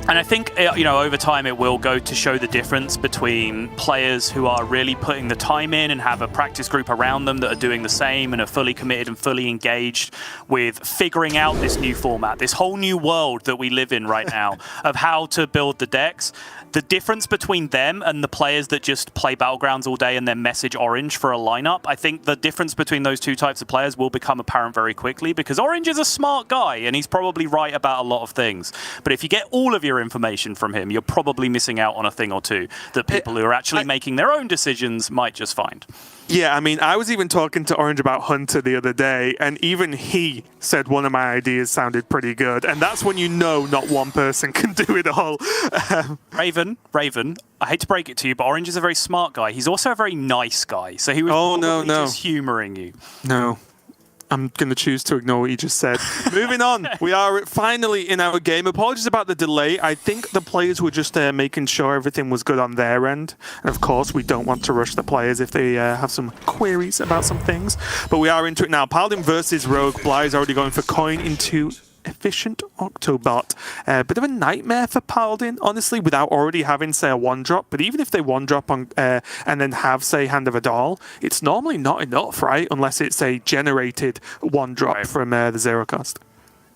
And I think, you know, over time it will go to show the difference between players who are really putting the time in and have a practice group around them that are doing the same and are fully committed and fully engaged with figuring out this new format, this whole new world that we live in right now of how to build the decks. The difference between them and the players that just play Battlegrounds all day and then message Orange for a lineup, I think the difference between those two types of players will become apparent very quickly, because Orange is a smart guy and he's probably right about a lot of things. But if you get all of your information from him, you're probably missing out on a thing or two that people who are actually making their own decisions might just find. Yeah, I mean, I was even talking to Orange about Hunter the other day, and even he said one of my ideas sounded pretty good. And that's when you know not one person can do it all. Raven, I hate to break it to you, but Orange is a very smart guy. He's also a very nice guy. So he was just humoring you. No. I'm going to choose to ignore what you just said. Moving on, we are finally in our game. Apologies about the delay. I think the players were just making sure everything was good on their end. And of course, we don't want to rush the players if they have some queries about some things. But we are into it now. Paladin versus Rogue. Bly's already going for coin into efficient Octobot. Bit of a nightmare for Paladin, honestly, without already having, say, a one-drop. But even if they one-drop on and then have, say, Hand of a Doll, it's normally not enough, right? Unless it's a generated one-drop from the zero cost.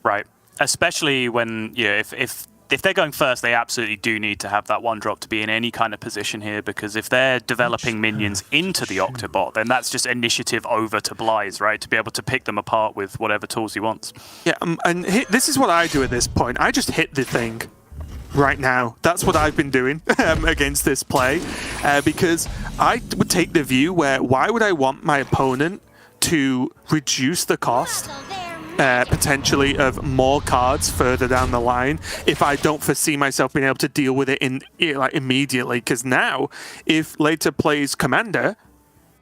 Right. Especially when, yeah, if they're going first, they absolutely do need to have that one drop to be in any kind of position here, because if they're developing minions into the Octobot, then that's just initiative over to Blyze, right? To be able to pick them apart with whatever tools he wants. Yeah, and this is what I do at this point. I just hit the thing right now. That's what I've been doing against this play, because I would take the view where, why would I want my opponent to reduce the cost potentially of more cards further down the line if I don't foresee myself being able to deal with it immediately? Because now, if Leta plays Commander,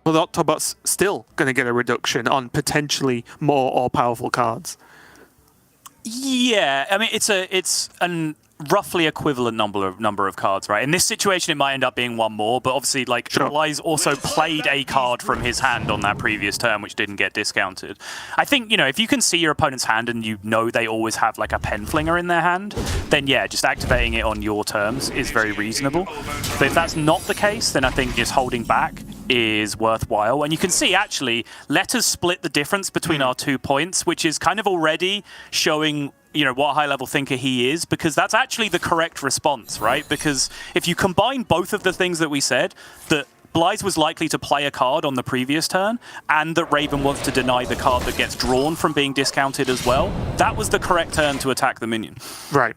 well, the Octobot's still going to get a reduction on potentially more all-powerful cards. Yeah, I mean, it's an roughly equivalent number of cards, right? In this situation, it might end up being one more, but obviously, like, Blyze also played a card from his hand on that previous turn, which didn't get discounted. I think, you know, if you can see your opponent's hand and you know they always have, like, a pen flinger in their hand, then, yeah, just activating it on your terms is very reasonable. But if that's not the case, then I think just holding back is worthwhile. And you can see, actually, Leta's split the difference between our 2 points, which is kind of already showing, you know, what high-level thinker he is, because that's actually the correct response, right? Because if you combine both of the things that we said, that Blyze was likely to play a card on the previous turn, and that Raven wants to deny the card that gets drawn from being discounted as well, that was the correct turn to attack the minion. Right.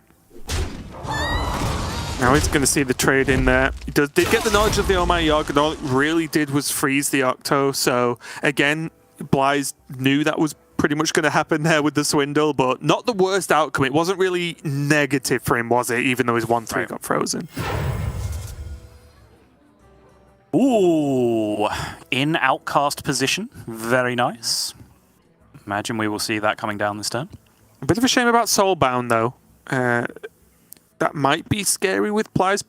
Now he's going to see the trade in there. He did get the knowledge of the Almighty Yogg, and all it really did was freeze the Octo. So, again, Blyze knew that was pretty much going to happen there with the swindle, but not the worst outcome. It wasn't really negative for him, was it? Even though his 1-3 got frozen. Ooh, in outcast position. Very nice. Imagine we will see that coming down this turn. A bit of a shame about Soulbound, though. That might be scary with prize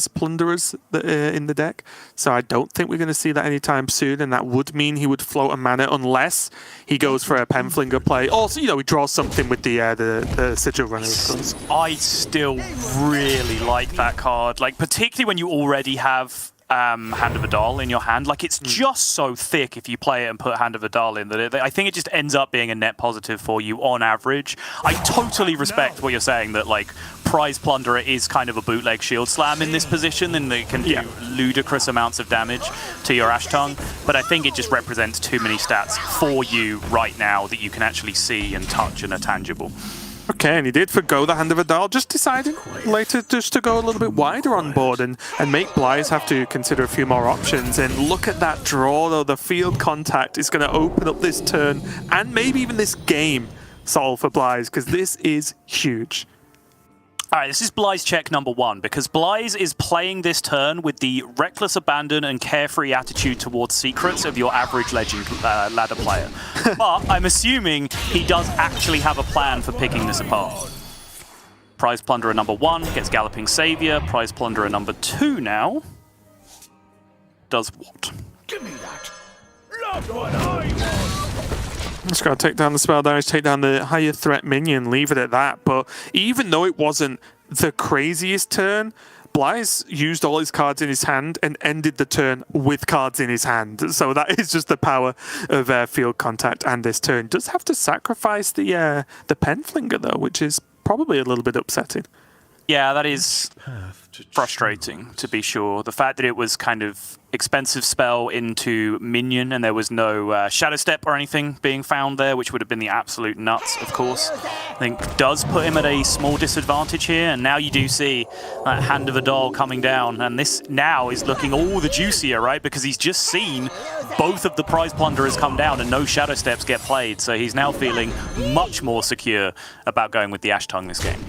plunderers in the deck. So I don't think we're going to see that anytime soon, and that would mean he would float a mana unless he goes for a penflinger play. Also, you know, he draws something with the Sigil Runner, of course. I still really like that card, like particularly when you already have Hand of a Doll in your hand. Like, it's just so thick if you play it and put Hand of a Doll in that I think it just ends up being a net positive for you on average. I totally respect what you're saying, that like Prize Plunderer is kind of a bootleg shield slam in this position, and it can do ludicrous amounts of damage to your Ash Tongue, but I think it just represents too many stats for you right now that you can actually see and touch and are tangible. Okay, and he did forgo the Hand of a Doll, just deciding later just to go a little bit wider on board and make Blyze have to consider a few more options. And look at that draw, though. The field contact is going to open up this turn and maybe even this game, Sol, for Blyze, because this is huge. All right, this is Blyze check number 1, because Blyze is playing this turn with the reckless abandon and carefree attitude towards secrets of your average legend ladder player. But I'm assuming he does actually have a plan for picking this apart. Prize Plunderer number 1 gets Galloping Savior. Prize Plunderer number 2 now does what? Give me that. Love what I want. Just got to take down the spell damage, take down the higher threat minion, leave it at that. But even though it wasn't the craziest turn, xBlyzes used all his cards in his hand and ended the turn with cards in his hand. So that is just the power of field contact. And this turn does have to sacrifice the Penflinger though, which is probably a little bit upsetting. Yeah, that is frustrating, to be sure. The fact that it was kind of expensive spell into minion and there was no Shadow Step or anything being found there, which would have been the absolute nuts, of course, I think does put him at a small disadvantage here. And now you do see that Hand of a Doll coming down. And this now is looking all the juicier, right? Because he's just seen both of the prize plunderers come down and no Shadow Steps get played. So he's now feeling much more secure about going with the Ash Tongue this game.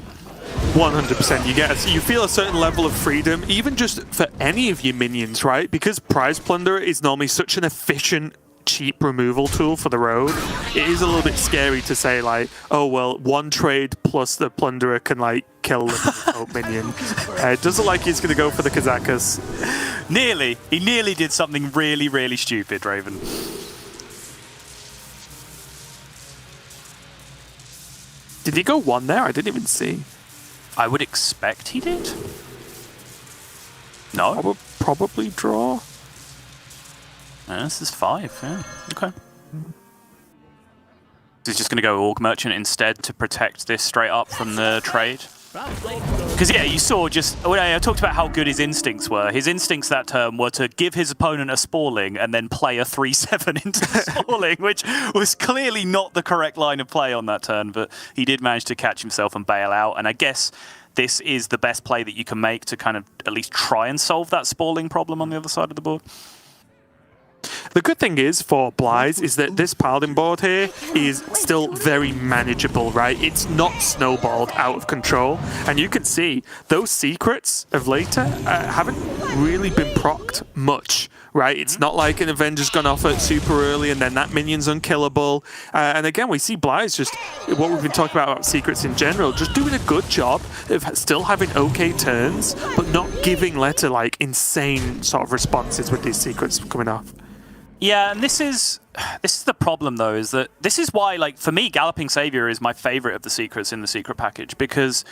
100%. You feel a certain level of freedom, even just for any of your minions, right? Because Prize Plunderer is normally such an efficient, cheap removal tool for the road. It is a little bit scary to say, like, oh, well, one trade plus the Plunderer can, like, kill the minion. It doesn't look like he's going to go for the Kazakus. Nearly. He nearly did something really, really stupid, Raven. Did he go one there? I didn't even see. I would expect he did. No? Probably draw. This is 5, yeah. Okay. He's just going to go Orc Merchant instead to protect this straight up from the trade. Because, yeah, you saw just... I talked about how good his instincts were. His instincts that turn were to give his opponent a Spalling and then play a 3-7 into the Spalling, which was clearly not the correct line of play on that turn, but he did manage to catch himself and bail out. And I guess this is the best play that you can make to kind of at least try and solve that Spalling problem on the other side of the board. The good thing is for xBlyzes is that this Paladin board here is still very manageable, right? It's not snowballed out of control. And you can see those secrets of Leta haven't really been procced much, right? It's not like an Avenger's gone off at super early and then that minion's unkillable. And again, we see xBlyzes just, what we've been talking about secrets in general, just doing a good job of still having okay turns, but not giving Leta like insane sort of responses with these secrets coming off. Yeah, and this is the problem though, is that this is why, like, for me, Galloping Savior is my favorite of the secrets in the secret package, because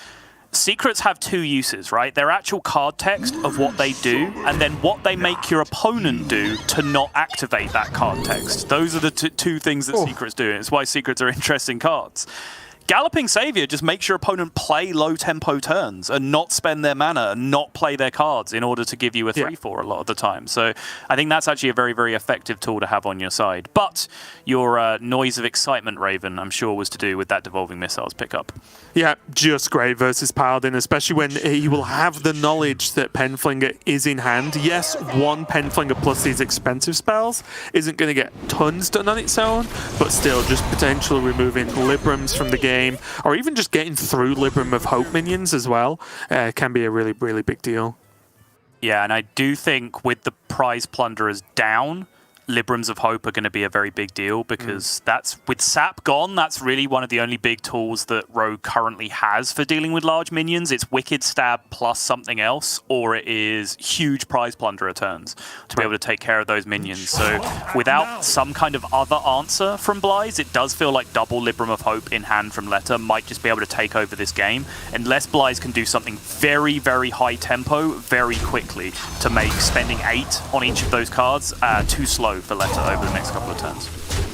secrets have two uses, right? Their actual card text of what they do, and then what they make your opponent do to not activate that card text. Those are the two things that secrets do, and it's why secrets are interesting cards. Galloping Savior just makes your opponent play low-tempo turns and not spend their mana and not play their cards in order to give you a 3-4 a lot of the time. So I think that's actually a very, very effective tool to have on your side. But your noise of excitement, Raven, I'm sure was to do with that Devolving Missiles pickup. Yeah, just great versus Paladin, especially when he will have the knowledge that Penflinger is in hand. Yes, one Penflinger plus these expensive spells isn't going to get tons done on its own, but still just potentially removing Librams from the game, or even just getting through Libram of Hope minions as well, can be a really, really big deal. Yeah, and I do think with the prize plunderers down, Librams of Hope are going to be a very big deal, because that's, with Sap gone, that's really one of the only big tools that Rogue currently has for dealing with large minions. It's Wicked Stab plus something else, or it is huge prize plunderer turns to be able to take care of those minions. So without some kind of other answer from xBlyzes, it does feel like double Libram of Hope in hand from Leta might just be able to take over this game, unless xBlyzes can do something very, very high tempo very quickly to make spending 8 on each of those cards too slow for Leta over the next couple of turns.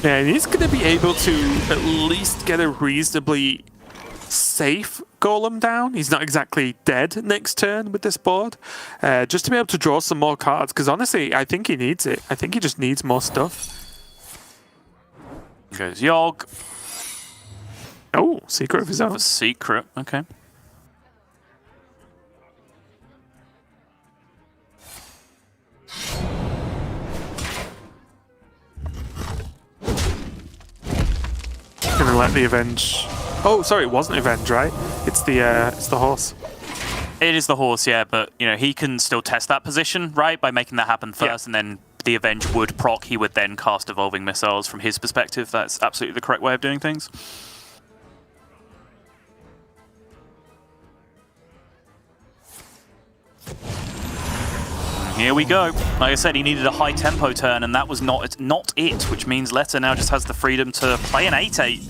Yeah, and he's going to be able to at least get a reasonably safe Golem down. He's not exactly dead next turn with this board. Just to be able to draw some more cards, because honestly, I think he needs it. I think he just needs more stuff. Goes Yogg. Oh, secret of his own. Secret, okay. Gonna let the Avenge. Oh, sorry, it wasn't Avenge, right? It's the horse. It is the horse, yeah, but you know he can still test that position, right, by making that happen first, and then the Avenge would proc. He would then cast Evolving Missiles from his perspective. That's absolutely the correct way of doing things. Here we go. Like I said, he needed a high tempo turn, and that was not it, which means Leta now just has the freedom to play an 8-8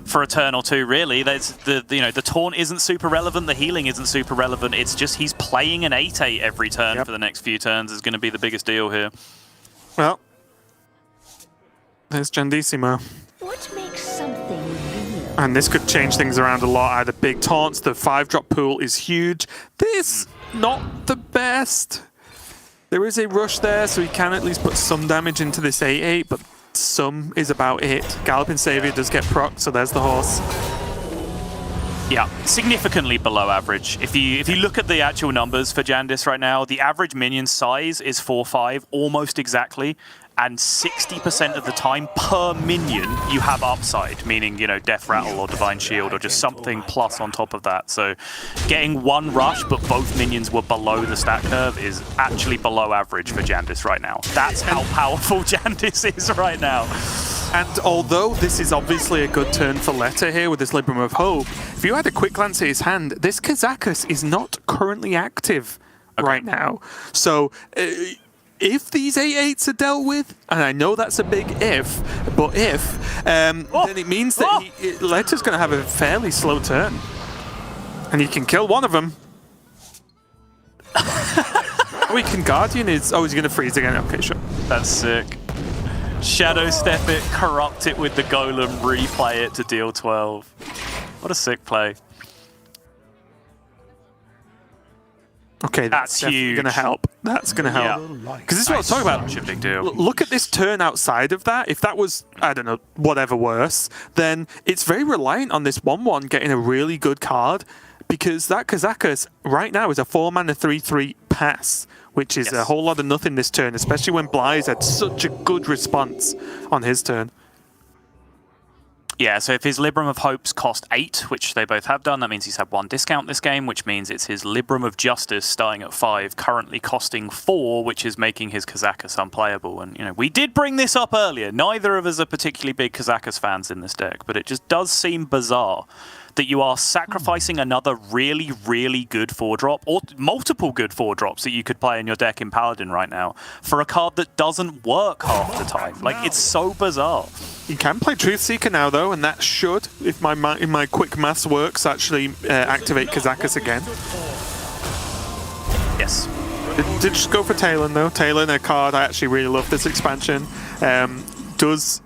for a turn or two. Really, there's the taunt isn't super relevant, the healing isn't super relevant. It's just he's playing an 8-8 every turn for the next few turns is going to be the biggest deal here. Well, there's Jandissimo. What makes something real? And this could change things around a lot. Either big taunts, the 5-drop pool is huge. This, not the best. There is a rush there, so he can at least put some damage into this 8-8, but some is about it. Galloping Savior does get proc, so there's the horse. Yeah, significantly below average. If you look at the actual numbers for Jandis right now, the average minion size is 4-5, almost exactly. And 60% of the time per minion, you have upside, meaning, you know, Death Rattle or Divine Shield or just something plus on top of that. So getting one rush, but both minions were below the stat curve is actually below average for Jandis right now. That's how powerful Jandis is right now. And although this is obviously a good turn for Leta here with this Libram of Hope, if you had a quick glance at his hand, this Kazakus is not currently active right now. So if these 8-8s are dealt with, and I know that's a big if, but then it means that Leta's going to have a fairly slow turn. And he can kill one of them. We can Guardian is... Oh, he's going to freeze again. Okay, sure. That's sick. Shadow Step it, corrupt it with the Golem, replay it to deal 12. What a sick play. Okay, that's definitely going to help. That's going to help. Because this is what I was talking about. Such a big deal. Look at this turn outside of that. If that was, I don't know, whatever worse, then it's very reliant on this 1-1 getting a really good card, because that Kazakus right now is a 4-mana 3/3 pass, which is a whole lot of nothing this turn, especially when Blyze had such a good response on his turn. Yeah, so if his Libram of Hopes cost 8, which they both have done, that means he's had 1 discount this game, which means it's his Libram of Justice starting at 5, currently costing 4, which is making his Kazakus unplayable. And, you know, we did bring this up earlier. Neither of us are particularly big Kazakus fans in this deck, but it just does seem bizarre that you are sacrificing another really, really good 4-drop, or multiple good 4-drops that you could play in your deck in Paladin right now, for a card that doesn't work half the time. Like, it's so bizarre. You can play Truthseeker now, though, and that should, if my quick maths works, actually activate Kazakus again. Yes. Did just go for Talon, though. Talon, a card I actually really love this expansion. Does...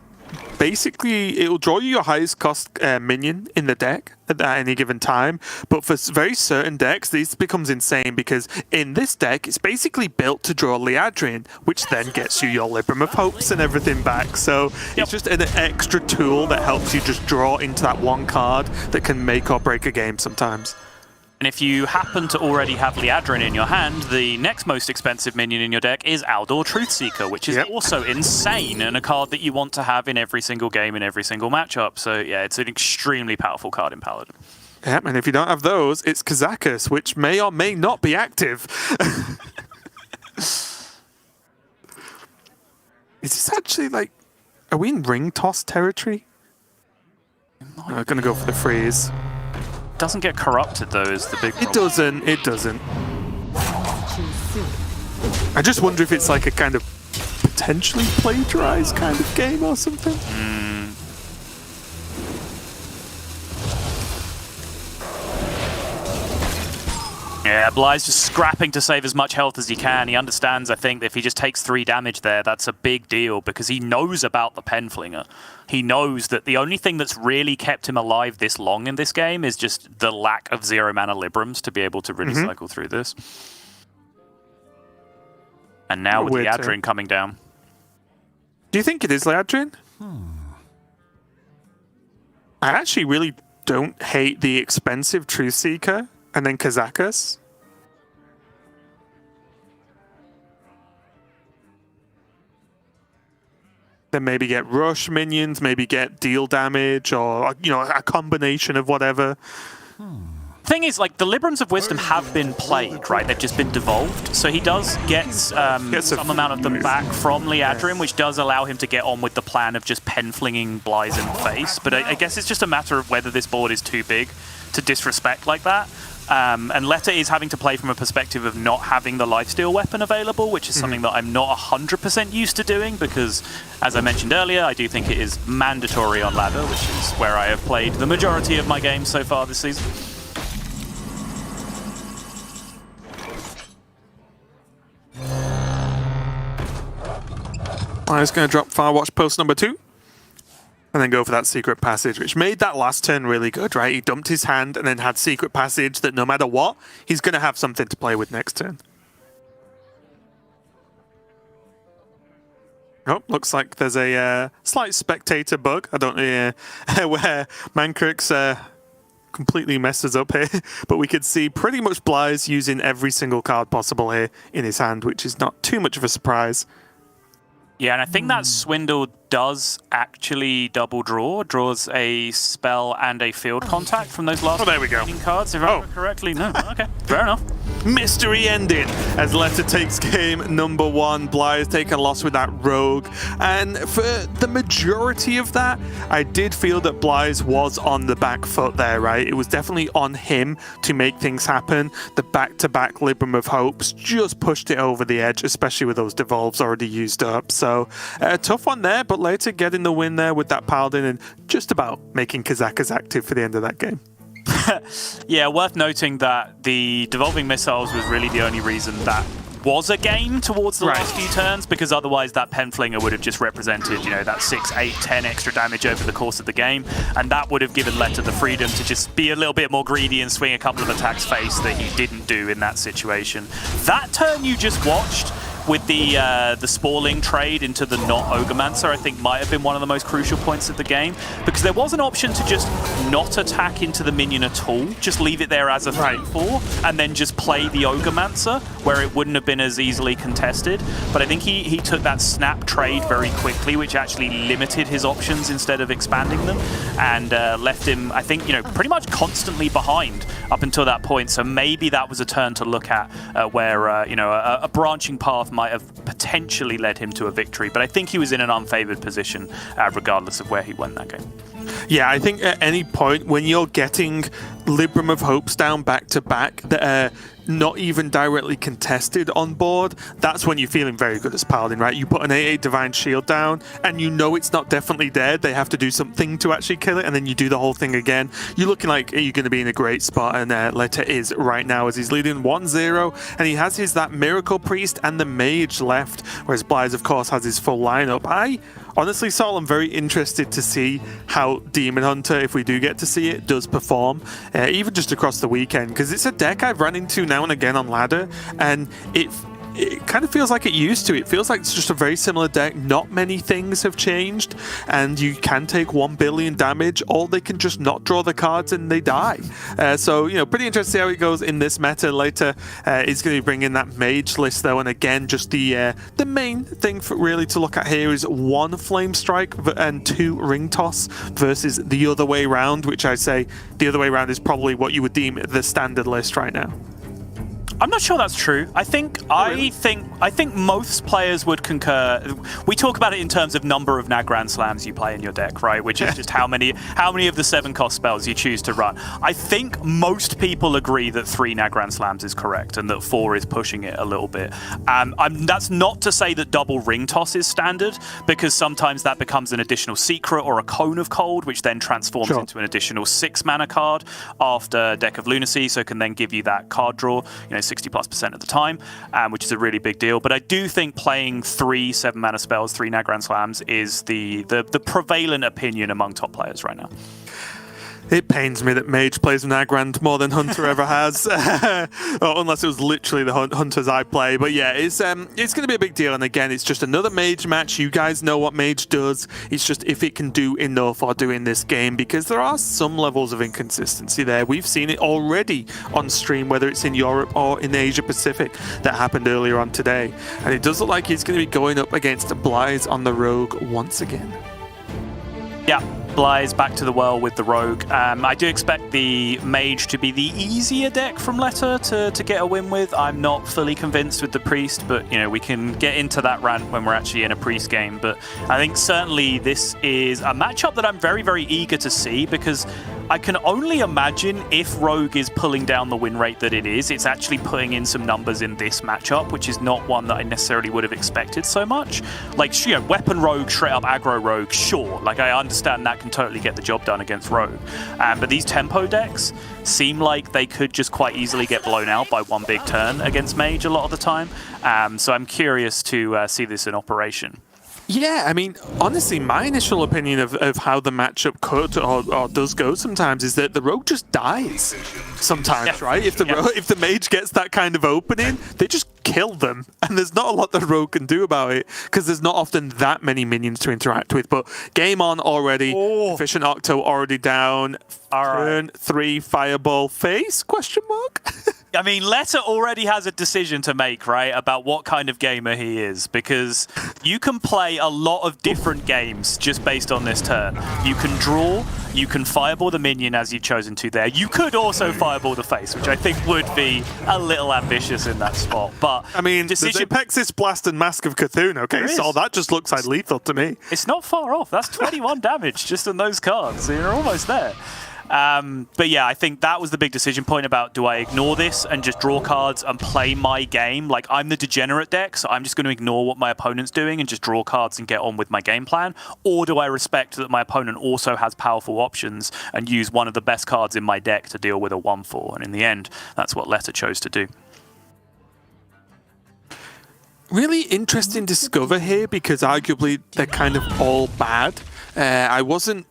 Basically, it will draw you your highest cost minion in the deck at any given time. But for very certain decks, this becomes insane, because in this deck, it's basically built to draw Liadrin, which then gets you your Libram of Hopes and everything back. So it's just an extra tool that helps you just draw into that one card that can make or break a game sometimes. And if you happen to already have Liadrin in your hand, the next most expensive minion in your deck is Aldor Truthseeker, which is also insane and a card that you want to have in every single game, in every single matchup. So yeah, it's an extremely powerful card in Paladin. Yeah, and if you don't have those, it's Kazakus, which may or may not be active. Is this actually like... Are we in ring toss territory? No, I'm going to go for the freeze. Doesn't get corrupted though is the big problem. It doesn't. I just wonder if it's like a kind of potentially plagiarized kind of game or something. Yeah, Bly's just scrapping to save as much health as he can. He understands, I think, that if he just takes 3 damage there, that's a big deal, because he knows about the Penflinger. He knows that the only thing that's really kept him alive this long in this game is just the lack of 0-mana Librams to be able to really cycle through this. And now with Liadrin coming down. Do you think it is Liadrin? I actually really don't hate the expensive Truthseeker and then Kazakus. Then maybe get rush minions, maybe get deal damage, or, you know, a combination of whatever. Thing is, like, the Librams of Wisdom have been played, right? They've just been devolved. So he does get some amount of them back from Liadrin, which does allow him to get on with the plan of just pen-flinging Blyze in the face. But I guess it's just a matter of whether this board is too big to disrespect like that. And Leta is having to play from a perspective of not having the lifesteal weapon available, which is something that I'm not 100% used to doing because, as I mentioned earlier, I do think it is mandatory on ladder, which is where I have played the majority of my games so far this season. I'm just going to drop Firewatch post number 2. And then go for that secret passage, which made that last turn really good, right? He dumped his hand and then had secret passage that no matter what, he's going to have something to play with next turn. Oh, looks like there's a slight spectator bug. I don't know where Mankrix completely messes up here, but we could see pretty much xBlyzes using every single card possible here in his hand, which is not too much of a surprise. Yeah, and I think that Swindle does actually double draws a spell and a field contact from those last there we go. cards, if I remember correctly. No, okay, fair enough. Mystery ending as Leta takes game number 1. xBlyzes take a loss with that rogue, and for the majority of that, I did feel that xBlyzes was on the back foot there, right? It was definitely on him to make things happen. The back-to-back Libram of Hopes just pushed it over the edge, especially with those devolves already used up. So a tough one there, but Leta getting the win there with that Paladin and just about making Kazakas active for the end of that game. Yeah, worth noting that the devolving missiles was really the only reason that was a game towards the last few turns, because otherwise that pen flinger would have just represented, you know, that 6, 8, 10 extra damage over the course of the game, and that would have given Leta the freedom to just be a little bit more greedy and swing a couple of attacks face that he didn't do in that situation. That turn you just watched with the Spalling trade into the not Ogremancer, I think might have been one of the most crucial points of the game, because there was an option to just not attack into the minion at all, just leave it there as a 3/4, and then just play the Ogremancer, where it wouldn't have been as easily contested. But I think he took that snap trade very quickly, which actually limited his options instead of expanding them, and left him, I think, you know, pretty much constantly behind up until that point. So maybe that was a turn to look at where, you know, a branching path might have potentially led him to a victory, but I think he was in an unfavored position regardless of where he went that game. Yeah, I think at any point when you're getting Libram of Hopes down back to back that are not even directly contested on board, that's when you're feeling very good as Paladin, right? You put an 8/8 Divine Shield down and you know it's not definitely dead. They have to do something to actually kill it, and then you do the whole thing again. You're looking like you're going to be in a great spot, and Leta is right now as he's leading 1-0, and he has that Miracle Priest and the Mage left, whereas xBlyzes, of course, has his full lineup. Honestly, Saul, I'm very interested to see how Demon Hunter, if we do get to see it, does perform, even just across the weekend, because it's a deck I've run into now and again on ladder, and it kind of feels like it used to. It feels like it's just a very similar deck. Not many things have changed, and you can take 1 billion damage, or they can just not draw the cards and they die. So, you know, pretty interesting to see how it goes in this meta. Later is going to be bringing that mage list, though, and again, just the main thing for really to look at here is 1 Flame Strike and 2 Ring Toss versus the other way around, which I say the other way around is probably what you would deem the standard list right now. I'm not sure that's true. I think most players would concur. We talk about it in terms of number of Grand Slams you play in your deck, right? Which is just how many of the 7-cost spells you choose to run. I think most people agree that 3 Grand Slams is correct and that 4 is pushing it a little bit. That's not to say that double Ring Toss is standard, because sometimes that becomes an additional secret or a Cone of Cold, which then transforms into an additional 6-mana card after Deck of Lunacy, so can then give you that card draw, you know, 60+% of the time, which is a really big deal. But I do think playing 3 7-mana spells, 3 Grand Slams, is the prevalent opinion among top players right now. It pains me that Mage plays Nagrand more than Hunter ever has, unless it was literally the Hunters I play. But yeah, it's going to be a big deal. And again, it's just another Mage match. You guys know what Mage does. It's just if it can do enough or do in this game, because there are some levels of inconsistency there. We've seen it already on stream, whether it's in Europe or in Asia Pacific, that happened earlier on today. And it does look like he's going to be going up against xBlyzes on the Rogue once again. Yeah. xBlyzes back to the well with the Rogue. I do expect the Mage to be the easier deck from Leta to get a win with. I'm not fully convinced with the Priest, but you know, we can get into that rant when we're actually in a Priest game. But I think certainly this is a matchup that I'm very, very eager to see, because I can only imagine if Rogue is pulling down the win rate that it is, it's actually putting in some numbers in this matchup, which is not one that I necessarily would have expected so much. Like, you know, Weapon Rogue, straight up aggro Rogue, sure. Like, I understand that can totally get the job done against Rogue. But these tempo decks seem like they could just quite easily get blown out by one big turn against Mage a lot of the time. So I'm curious to see this in operation. Yeah, I mean, honestly, my initial opinion of how the matchup could or does go sometimes is that the Rogue just dies sometimes, right? If the Mage gets that kind of opening, they just kill them, and there's not a lot the Rogue can do about it because there's not often that many minions to interact with. But game on already, Efficient Octo already down, turn 3 Fireball face, question mark? I mean, Leta already has a decision to make, right, about what kind of gamer he is, because you can play a lot of different games just based on this turn. You can draw, you can fireball the minion as you've chosen to there. You could also fireball the face, which I think would be a little ambitious in that spot. But I mean, the Apexis Blast and Mask of Cthulhu, okay, so that just looks like lethal to me. It's not far off. That's 21 damage just on those cards. So you're almost there. But yeah, I think that was the big decision point about, do I ignore this and just draw cards and play my game? Like, I'm the degenerate deck, so I'm just going to ignore what my opponent's doing and just draw cards and get on with my game plan? Or do I respect that my opponent also has powerful options and use one of the best cards in my deck to deal with a 1/4? And in the end, that's what Leta chose to do. Really interesting discover here, because arguably they're kind of all bad. I wouldn't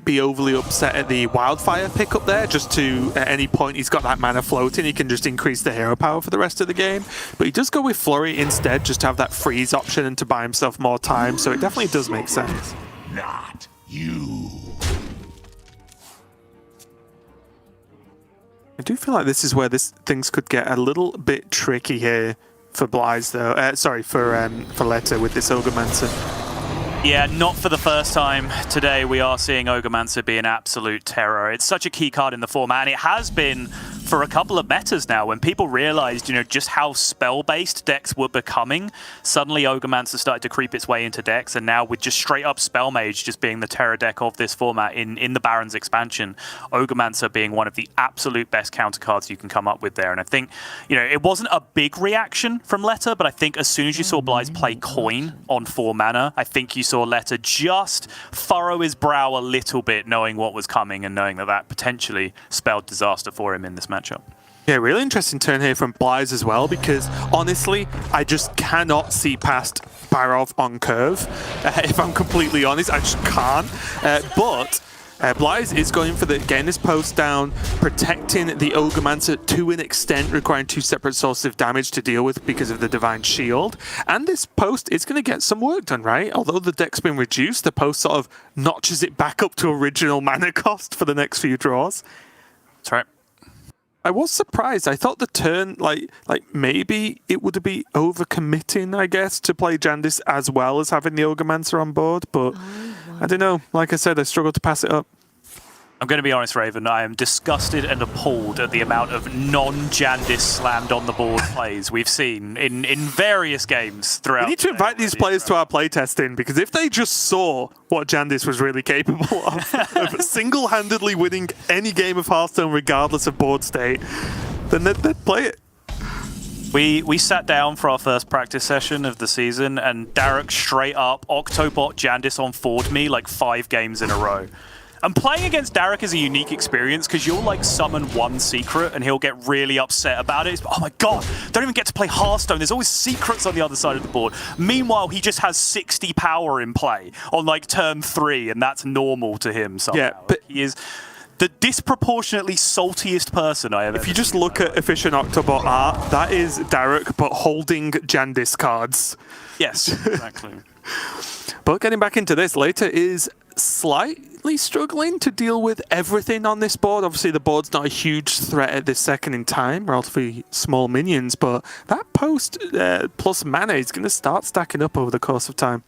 be overly upset at the Wildfire pickup there, just to, at any point he's got that mana floating, he can just increase the hero power for the rest of the game. But he does go with Flurry instead, just to have that freeze option and to buy himself more time, so it definitely does make sense. Not you. I do feel like this is where things could get a little bit tricky here for Blyze, though. Sorry, for Leta with this Ogremancer. Yeah, not for the first time today. We are seeing Ogremancer be an absolute terror. It's such a key card in the format, and it has been for a couple of metas now. When people realized, you know, just how spell-based decks were becoming, suddenly Ogremancer started to creep its way into decks, and now with just straight-up Spell Mage just being the terror deck of this format in the Barons expansion, Ogremancer being one of the absolute best counter cards you can come up with there. And I think, you know, it wasn't a big reaction from Leta, but I think as soon as you saw Blyze play Coin on 4 mana, I think you saw Leta just furrow his brow a little bit, knowing what was coming and knowing that potentially spelled disaster for him in this matchup. Yeah, really interesting turn here from Blyze as well, because honestly, I just cannot see past Barov on curve. If I'm completely honest, I just can't. But Blyze is going for getting this post down, protecting the Ogremancer to an extent, requiring 2 separate sources of damage to deal with because of the Divine Shield. And this post is going to get some work done, right? Although the deck's been reduced, the post sort of notches it back up to original mana cost for the next few draws. That's right. I was surprised. I thought the turn, like maybe it would be overcommitting, I guess, to play Jandis as well as having the Ogremancer on board, but I don't know. Like I said, I struggled to pass it up. I'm going to be honest, Raven, I am disgusted and appalled at the amount of non-Jandis slammed on the board plays we've seen in various games throughout. We need to invite these players to our playtesting, because if they just saw what Jandis was really capable of single-handedly winning any game of Hearthstone regardless of board state, then they'd play it. We sat down for our first practice session of the season, and Derek straight up Octobot Jandis on forward me like 5 games in a row. And playing against Derek is a unique experience, because you'll like summon one secret and he'll get really upset about it. It's, oh my god, don't even get to play Hearthstone. There's always secrets on the other side of the board. Meanwhile, he just has 60 power in play on like turn 3, and that's normal to him somehow. Yeah, but he is the disproportionately saltiest person I have ever seen. If you just look at Efficient Octobot art, that is Derek, but holding Jandis cards. Yes, exactly. But getting back into this, Leta is slightly struggling to deal with everything on this board. Obviously, the board's not a huge threat at this second in time, relatively small minions, but that post plus mana is going to start stacking up over the course of time.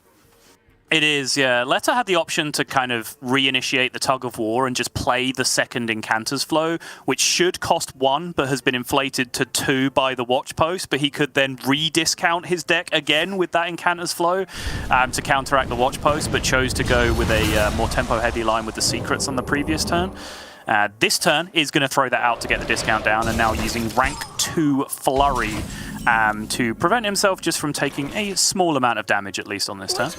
It is, yeah. Leta had the option to kind of reinitiate the tug of war and just play the second Incanter's Flow, which should cost 1, but has been inflated to 2 by the Watch Post. But he could then re-discount his deck again with that Incanter's Flow to counteract the Watch Post, but chose to go with a more tempo-heavy line with the Secrets on the previous turn. This turn is going to throw that out to get the discount down, and now using rank 2 Flurry to prevent himself just from taking a small amount of damage, at least on this turn.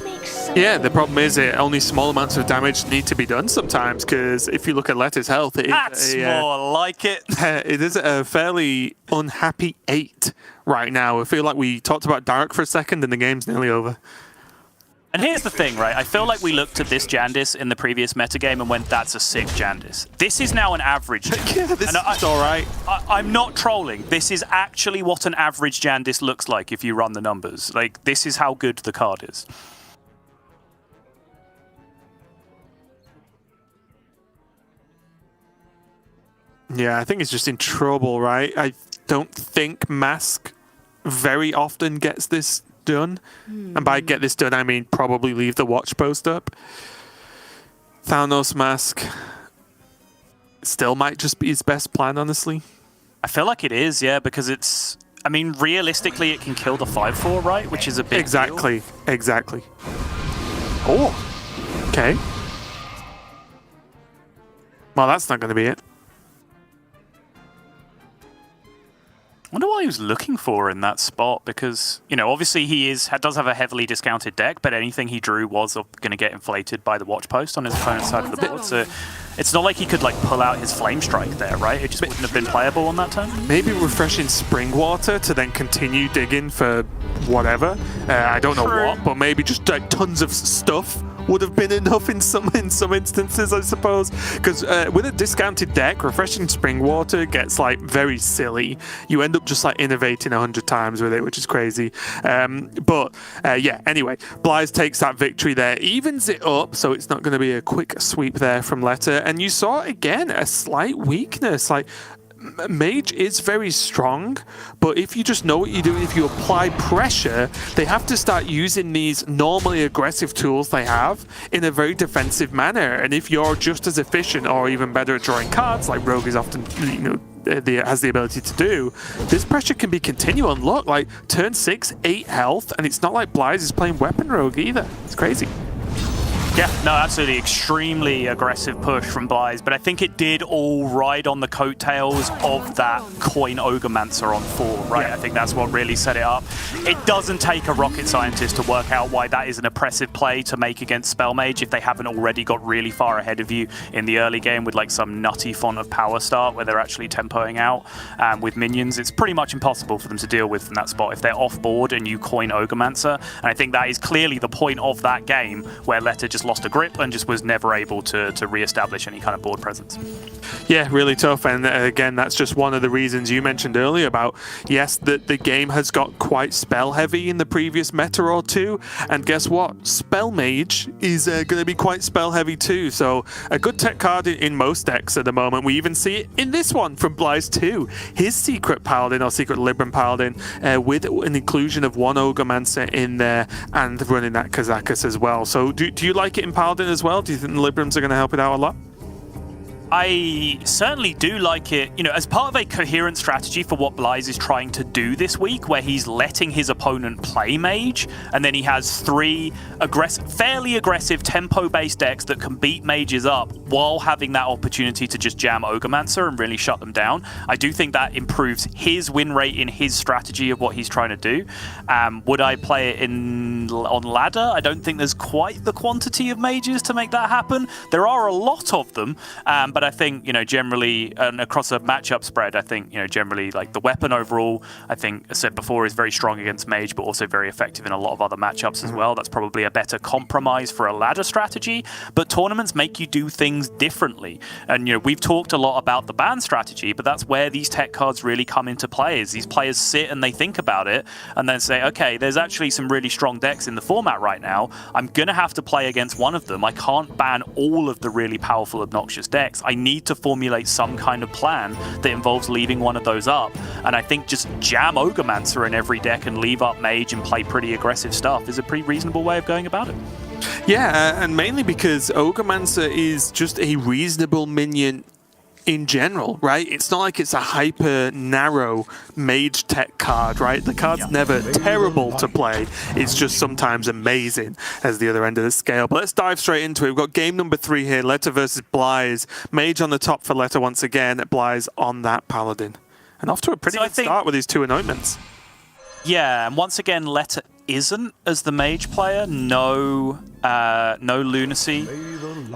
Yeah, the problem is that only small amounts of damage need to be done sometimes, because if you look at Leta's health, That's more like it. It is a fairly unhappy 8 right now. I feel like we talked about Dark for a second and the game's nearly over. And here's the thing, right? I feel like we looked at this Jandis in the previous metagame and went, that's a sick Jandis. This is now an average Jandis. Yeah, this is all right. I'm not trolling. This is actually what an average Jandis looks like if you run the numbers. Like, this is how good the card is. Yeah, I think it's just in trouble, right? I don't think Mask very often gets this done. And by get this done, I mean probably leave the Watch Post up. Thanos Mask still might just be his best plan, honestly. I feel like it is, yeah, because it's... I mean, realistically, it can kill the 5/4, right? Which is a big Exactly. Oh, okay. Well, that's not going to be it. I wonder what he was looking for in that spot, because, you know, obviously he does have a heavily discounted deck, but anything he drew was going to get inflated by the Watch Post on his opponent's side of the board. So it's not like he could, like, pull out his Flame Strike there, right? It just wouldn't have been playable on that turn. Maybe refreshing Spring Water to then continue digging for whatever. I don't know what, but maybe just like tons of stuff would have been enough in some instances, I suppose. Because with a discounted deck, refreshing Spring Water gets like very silly. You end up just like innovating 100 times with it, which is crazy. Yeah, anyway, Blyze takes that victory there, evens it up, so it's not going to be a quick sweep there from Leta. And you saw again a slight weakness. Like, Mage is very strong, but if you just know what you're doing, if you apply pressure, they have to start using these normally aggressive tools they have in a very defensive manner. And if you're just as efficient or even better at drawing cards, like Rogue is often, has the ability to do, this pressure can be continual. And look, like turn 6, 8 health, and it's not like Blyze is playing Weapon Rogue either. It's crazy. Yeah, no, absolutely. Extremely aggressive push from Blyze, but I think it did all ride on the coattails of that Coin Ogremancer on 4, right? Yeah. I think that's what really set it up. It doesn't take a rocket scientist to work out why that is an oppressive play to make against Spellmage if they haven't already got really far ahead of you in the early game with like some nutty Font of Power start where they're actually tempoing out with minions. It's pretty much impossible for them to deal with from that spot if they're off board and you Coin Ogremancer. And I think that is clearly the point of that game where Leta just lost a grip and just was never able to re-establish any kind of board presence. Yeah, really tough. And again, that's just one of the reasons you mentioned earlier about, yes, that the game has got quite spell heavy in the previous meta or two. And guess what? Spell Mage is going to be quite spell heavy too. So a good tech card in most decks at the moment. We even see it in this one from Blyze too. His Secret Paladin or Secret Libram Paladin with an inclusion of one Ogremancer in there and running that Kazakus as well. So do you like it in Paladin as well? Do you think the Librams are going to help it out a lot? I certainly do like it, you know, as part of a coherent strategy for what Blyze is trying to do this week, where he's letting his opponent play Mage, and then he has 3 fairly aggressive tempo-based decks that can beat Mages up while having that opportunity to just jam Ogremancer and really shut them down. I do think that improves his win rate in his strategy of what he's trying to do. Would I play it on ladder? I don't think there's quite the quantity of Mages to make that happen. There are a lot of them, but I think, you know, generally, and across a matchup spread, I think, you know, generally, like the weapon overall, I think, as I said before, is very strong against Mage, but also very effective in a lot of other matchups as well. That's probably a better compromise for a ladder strategy, but tournaments make you do things differently. And, you know, we've talked a lot about the ban strategy, but that's where these tech cards really come into play, is these players sit and they think about it and then say, okay, there's actually some really strong decks in the format right now. I'm going to have to play against one of them. I can't ban all of the really powerful, obnoxious decks. I need to formulate some kind of plan that involves leaving one of those up. And I think just jam Ogremancer in every deck and leave up Mage and play pretty aggressive stuff is a pretty reasonable way of going about it. Yeah, and mainly because Ogremancer is just a reasonable minion in general, right? It's not like it's a hyper narrow mage tech card, right? The card's never terrible to play. It's just sometimes amazing as the other end of the scale. But let's dive straight into it. We've got game number 3 here, Leta versus Xbylyzes. Mage on the top for Leta once again, Xbylyzes on that paladin. And off to a pretty good start with these 2 anointments. Yeah, and once again, Leta isn't, as the mage player, no lunacy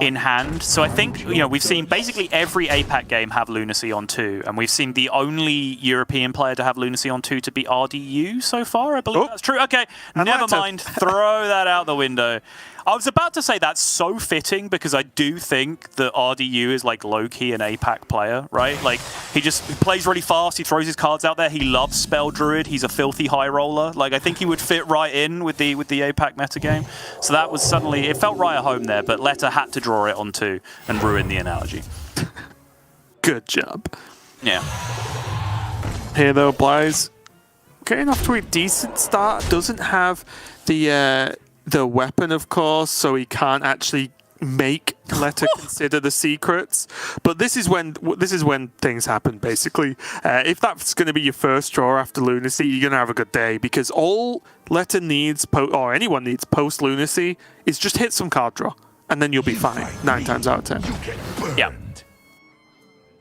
in hand. So I think, we've seen basically every APAC game have lunacy on 2, and we've seen the only European player to have lunacy on 2 to be RDU so far. I believe that's true. Okay, never mind. Throw that out the window. I was about to say that's so fitting because I do think that RDU is like low-key an APAC player, right? Like he plays really fast, he throws his cards out there, he loves Spell Druid, he's a filthy high roller. Like I think he would fit right in with the APAC metagame. So that was suddenly, it felt right at home there, but Leta had to draw it onto and ruin the analogy. Good job. Yeah. Here though, Xbylyzes getting off to a decent start, doesn't have the weapon, of course, so he can't actually make Leta consider the secrets. But this is when things happen, basically. If that's going to be your first draw after Lunacy, you're going to have a good day, because all Leta needs, or anyone needs post-Lunacy, is just hit some card draw, and then you'll be fine, 9 times out of 10. Yeah.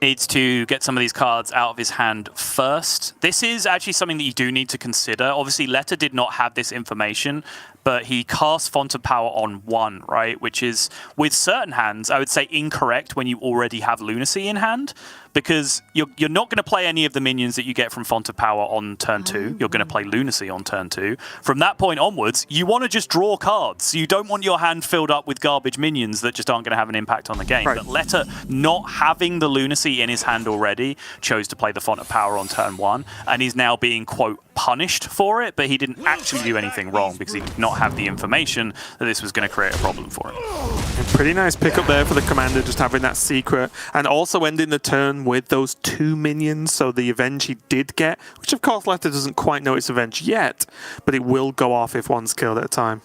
Needs to get some of these cards out of his hand first. This is actually something that you do need to consider. Obviously, Leta did not have this information, but he cast Font of Power on 1, right? Which is, with certain hands, I would say incorrect when you already have Lunacy in hand, because you're not going to play any of the minions that you get from Font of Power on turn 2. You're going to play Lunacy on turn 2. From that point onwards, you want to just draw cards. You don't want your hand filled up with garbage minions that just aren't going to have an impact on the game. Right. But Leta, not having the Lunacy in his hand already, chose to play the Font of Power on turn 1, and he's now being, quote, punished for it, but he didn't actually do anything wrong because he did not have the information that this was going to create a problem for him. A pretty nice pickup there for the commander, just having that secret, and also ending the turn with those 2 minions, so the Avenge he did get, which of course Leta doesn't quite know it's Avenge yet, but it will go off if one's killed at a time.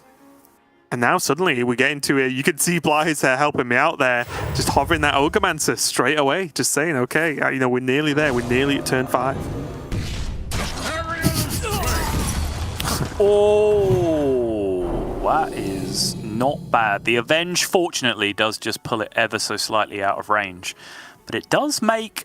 And now suddenly we get into it. You can see Xbylyzes helping me out there, just hovering that Ogremancer straight away, just saying, okay, we're nearly there, we're nearly at turn 5. Oh, that is not bad. The Avenge, fortunately, does just pull it ever so slightly out of range. But it does make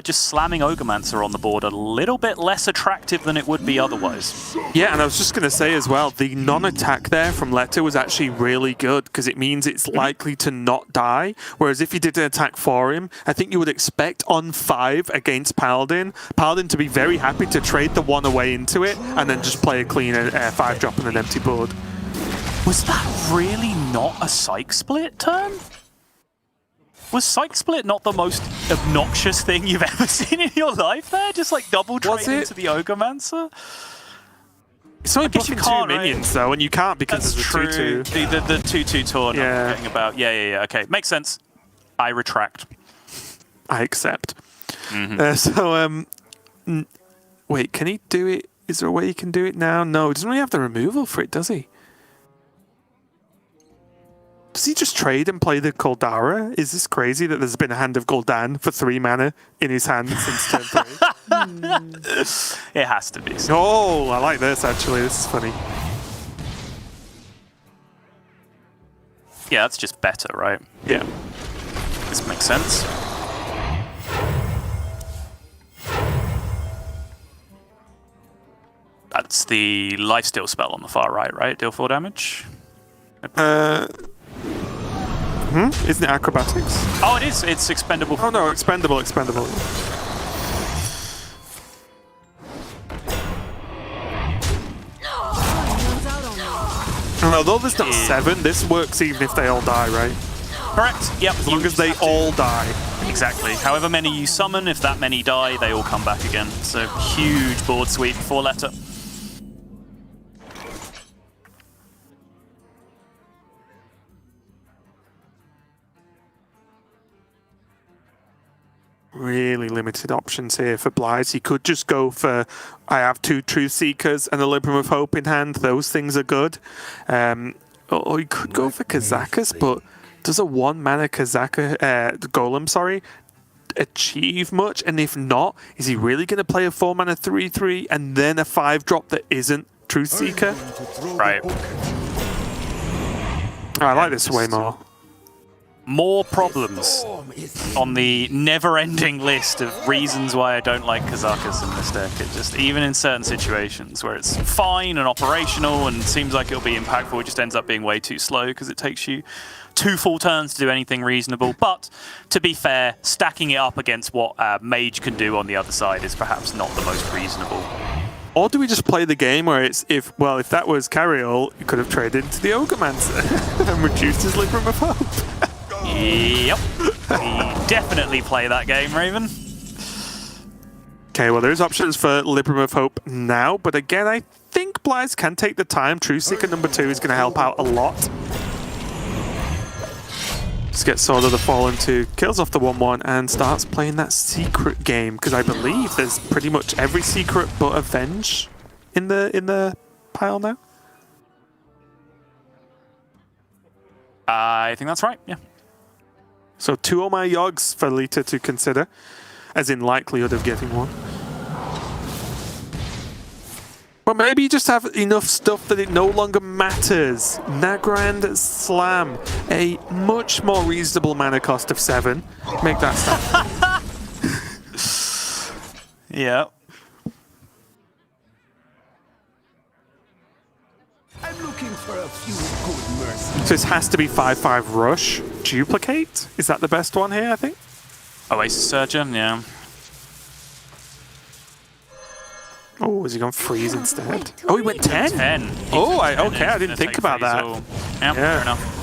just slamming Ogremancer on the board a little bit less attractive than it would be otherwise. Yeah, and I was just going to say as well, the non-attack there from Leta was actually really good, because it means it's likely to not die. Whereas if you did an attack for him, I think you would expect on 5 against Paladin to be very happy to trade the 1 away into it, and then just play a clean 5-drop on an empty board. Was that really not a Psych Split turn? Was Psych Split not the most obnoxious thing you've ever seen in your life there? Just like double trade into the Ogremancer? It's only blocking 2 minions though, and you can't because that's of the 2-2. The 2-2 taunt I'm forgetting about. Yeah. Okay, makes sense. I retract. I accept. Wait, can he do it? Is there a way he can do it now? No, he doesn't really have the removal for it, does he? Does he just trade and play the Goldara? Is this crazy that there's been a hand of Gul'dan for 3 mana in his hand since turn 3? It has to be. Oh, I like this actually. This is funny. Yeah, that's just better, right? Yeah. This makes sense. That's the lifesteal spell on the far right? Deal 4 damage? Isn't it acrobatics? Oh, it is. It's expendable. Oh no, expendable. And although there's not 7, this works even if they all die, right? Correct. Yep. As long as they all die. Exactly. However many you summon, if that many die, they all come back again. So huge board sweep for Leta. Really limited options here for Xbylyzes. He could just go for, I have 2 Truth Seekers and a Libram of Hope in hand. Those things are good. Or he could go for Kazakus, but does a 1-mana Kazaka Golem, sorry, achieve much? And if not, is he really going to play a 4-mana 3/3 and then a 5-drop that isn't Truth Seeker? Right. I like this way more. More problems on the never-ending list of reasons why I don't like Kazakus in this deck. It just, even in certain situations where it's fine and operational and seems like it'll be impactful, it just ends up being way too slow because it takes you 2 full turns to do anything reasonable. But to be fair, stacking it up against what Mage can do on the other side is perhaps not the most reasonable. Or do we just play the game where it's, if that was Carriol, you could have traded into the Ogremancer and reduced his Libram of Hope. Yep. We definitely play that game, Raven. Okay, well, there's options for Libram of Hope now, but again, I think Blyze can take the time. Truth Seeker number 2 is going to help out a lot. Just gets Sword of the Fallen 2, kills off the 1/1, and starts playing that secret game, because I believe there's pretty much every secret but Avenge in the pile now. I think that's right, yeah. So 2 Oh My Yogs for Leta to consider, as in likelihood of getting one. But maybe you just have enough stuff that it no longer matters. Nagrand Slam, a much more reasonable mana cost of 7. Make that stop. Yeah. I'm looking for a few good mercies. So this has to be 5/5 Rush. Duplicate? Is that the best one here, I think? Oasis Surgeon, yeah. Oh, has he gone Freeze instead? Oh, he went 10? 10. Oh, He's okay, I didn't think about that. Yeah, fair enough.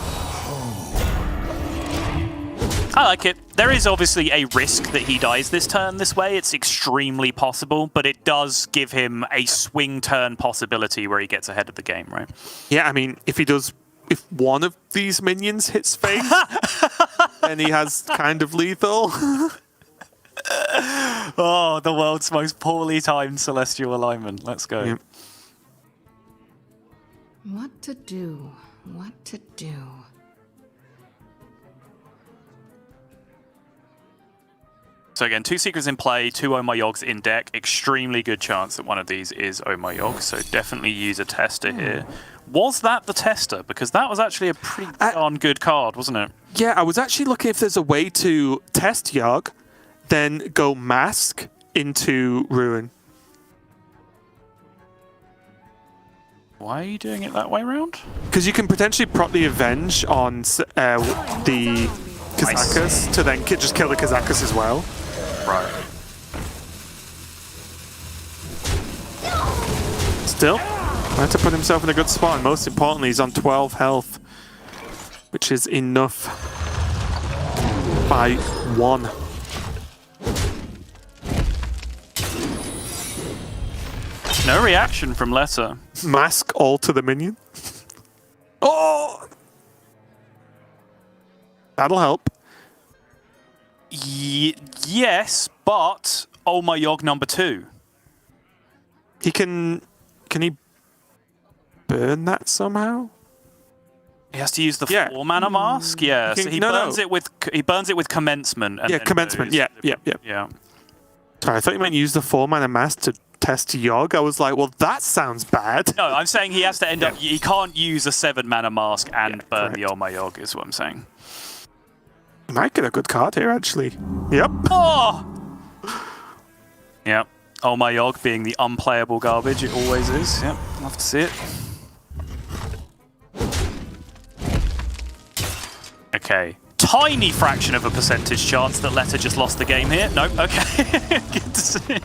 I like it. There is obviously a risk that he dies this turn this way. It's extremely possible, but it does give him a swing turn possibility where he gets ahead of the game, right? Yeah, I mean, if one of these minions hits face, then he has kind of lethal. Oh, the world's most poorly timed celestial alignment. Let's go. Yep. What to do? What to do? So again, 2 Secrets in play, 2 Oh My Yogs in deck. Extremely good chance that one of these is Oh My Yog, so definitely use a Tester here. Was that the Tester? Because that was actually a pretty darn good card, wasn't it? Yeah, I was actually looking if there's a way to test Yogg, then go Mask into Ruin. Why are you doing it that way around? Because you can potentially prot the Avenge on the Kazakus to then just kill the Kazakus as well. Right. Still, had to put himself in a good spot, and most importantly, he's on 12 health, which is enough by 1. No reaction from Leta. Mask all to the minion. Oh! That'll help. Yes, but Oh My Yog number 2. He can he burn that somehow? He has to use the 4 mana mask. Yeah, so he burns it with commencement. And yeah, then commencement. goes- Yeah. Sorry, I thought you meant use the 4 mana mask to test Yogg. I was like, well, that sounds bad. No, I'm saying he has to end up. He can't use a 7 mana mask and burn the Oh My Yog. Is what I'm saying. You might get a good card here, actually. Yep. Oh. Yep. Oh My Yog being the unplayable garbage it always is. Yep. Love to see it. Okay. Tiny fraction of a percentage chance that Leta just lost the game here. Nope. Okay. Good to see.